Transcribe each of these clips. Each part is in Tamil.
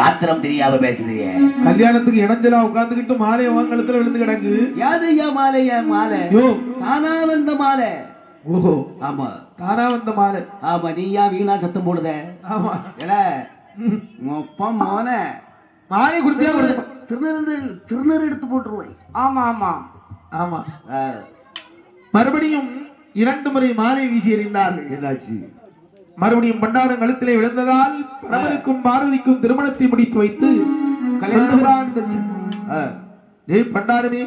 ஆத்திரம் தெரியாம பேசுறீங்க. கல்யாணத்துக்கு இடைஞ்சலா உட்கார்ந்துகிட்டு மாலையை வாங்கலத்துல விழுந்து கிடக்கு. யாதையா மாலையா மாலை? யோ தானா வந்த மாலை. ஓஹோ ஆமா தானா வந்த மாலை. ஆமா நீயா வீணா சத்தம் போடுத? ஆமா இல்ல மொப்பம் மோன மாலை குடுத்தியா? திருநர் எடுத்து போட்டுருவேன். ஆமா ஆமா ஆமா. மறுபடியும் 2 முறை மாலை வீசி எறிந்தார்கள். என்னாச்சு? மறுபடியும் பண்டாரம் கழுத்திலே விழுந்ததால் பரவருக்கும் பார்வதிக்கும் திருமணத்தை முடித்து வைத்து பண்டாரமே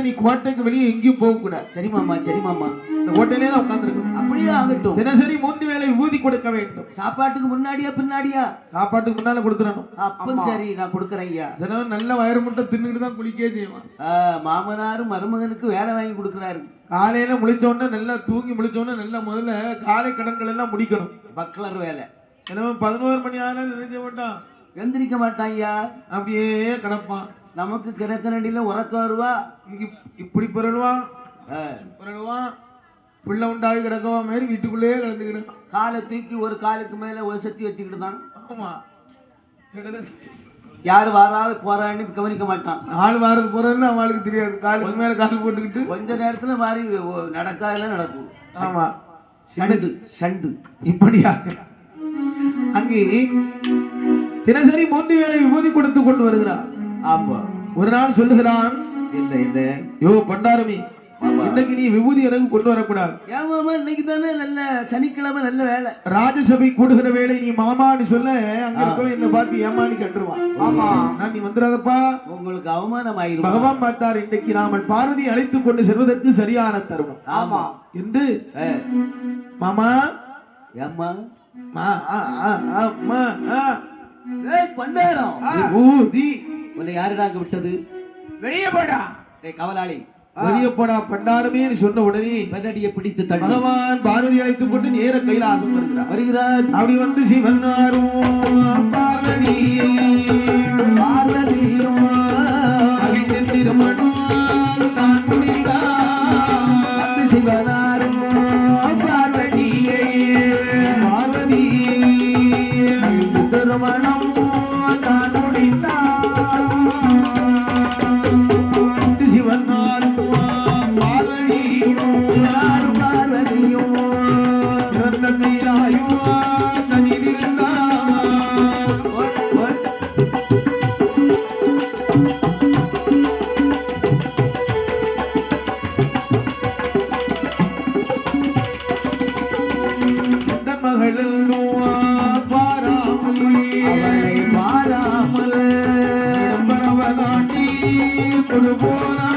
நீ கோட்டைக்கு வெளியே எங்கேயும் போக கூடாது. சரி மாமா சரி மாமா. இந்த கோட்டையிலே தான் உட்கார்ந்துருக்கணும். அப்படியே ஆகட்டும். தினசரி 3 வேளை ஊதி கொடுக்க வேண்டும். சாப்பாட்டுக்கு முன்னாடியா பின்னாடியா? சாப்பாட்டுக்கு முன்னால கொடுத்துடணும். அப்ப சரி நான் கொடுக்குறேன் ஐயா. சிலவன் நல்ல வயிறு முட்டை தின்னுட்டு தான் குளிக்கவே செய்வான். மாமனாரும் மருமகனுக்கு வேலை வாங்கி கொடுக்குறாரு. காலையில முழிச்ச உடனே நல்லா தூங்கி முழிச்ச உடனே நல்லா முதல்ல காலை கடன்கள் எல்லாம் முடிக்கணும். பக்லர் வேலை. சிலவன் 11 மணி ஆனாலும் நினைச்ச மாட்டான், எந்திரிக்க மாட்டான் ஐயா. அப்படியே கிடப்பான். நமக்கு கிழக்கரண்டியில உறக்கம் வருவா. இங்க இப்படி புரளுவான் பிள்ளை உண்டாகி கிடக்கவா மாதிரி வீட்டுக்குள்ளேயே கிடந்துக்கிடும். காலை தூக்கி ஒரு காலுக்கு மேல ஒரு சத்தி வச்சுக்கிட்டு தான். ஆமா யாரு வாராவே போறான்னு கவனிக்க மாட்டான். ஆள் வாரது போறதுன்னு அவளுக்கு தெரியாது. காலுக்கு மேல கால் போட்டுக்கிட்டு கொஞ்ச நேரத்துல மாறி நடக்காதெல்லாம் நடக்கும். ஆமா சண்டு சண்டு இப்படியாக அங்கே தினசரி 3 வேளை விபூதி கொடுத்து கொண்டு வருகிறார். ஆமா. ஒரு நாள் சொல்லுகிறான், என்ன என்ன யோ பண்டாரமி, இன்னைக்கு நீ விபூதி எனக்கு கொண்டு வரக்கூடாது. ஏன் மாமா? இன்னைக்கு தானே நல்ல சனிக்கிழமை நல்ல வேலை. ராஜசபை கூடுகிற வேலை நீ மாமான்னு சொல்ல அங்க இருக்கவன் என்ன பார்த்து ஏமான்னு கண்டுருவான். ஆமா நான் நீ வந்துடாதப்பா, உங்களுக்கு அவமானம் ஆயிரும். பகவான் மாட்டார், இன்னைக்கு நாம பார்வதி அழைத்துக் கொண்டு செல்வதற்கு சரியான தருணம். ஆமா என்று மாமா ஏம்மா பண்டாரம் விபூதி உன்னை யாருடா அங்க விட்டது? வெளியே போடா கவலாளி, வெளியே போடா பண்டாரமே சொன்ன உடனே பெதடியை பிடித்து பகவான் பார்வதி அழைத்துக் கொண்டு நேர கைலாசம் வருகிறார். அப்படி வந்து சிவனாரும் பார்வதி பார்வதியும் திருமணம் தான் முடிந்தார். சிவனாரும் பார்வதியை பார்வதி திருமணம் தான் முடிந்தார். பாராமல் பரவ நாட்டி கொடு போனா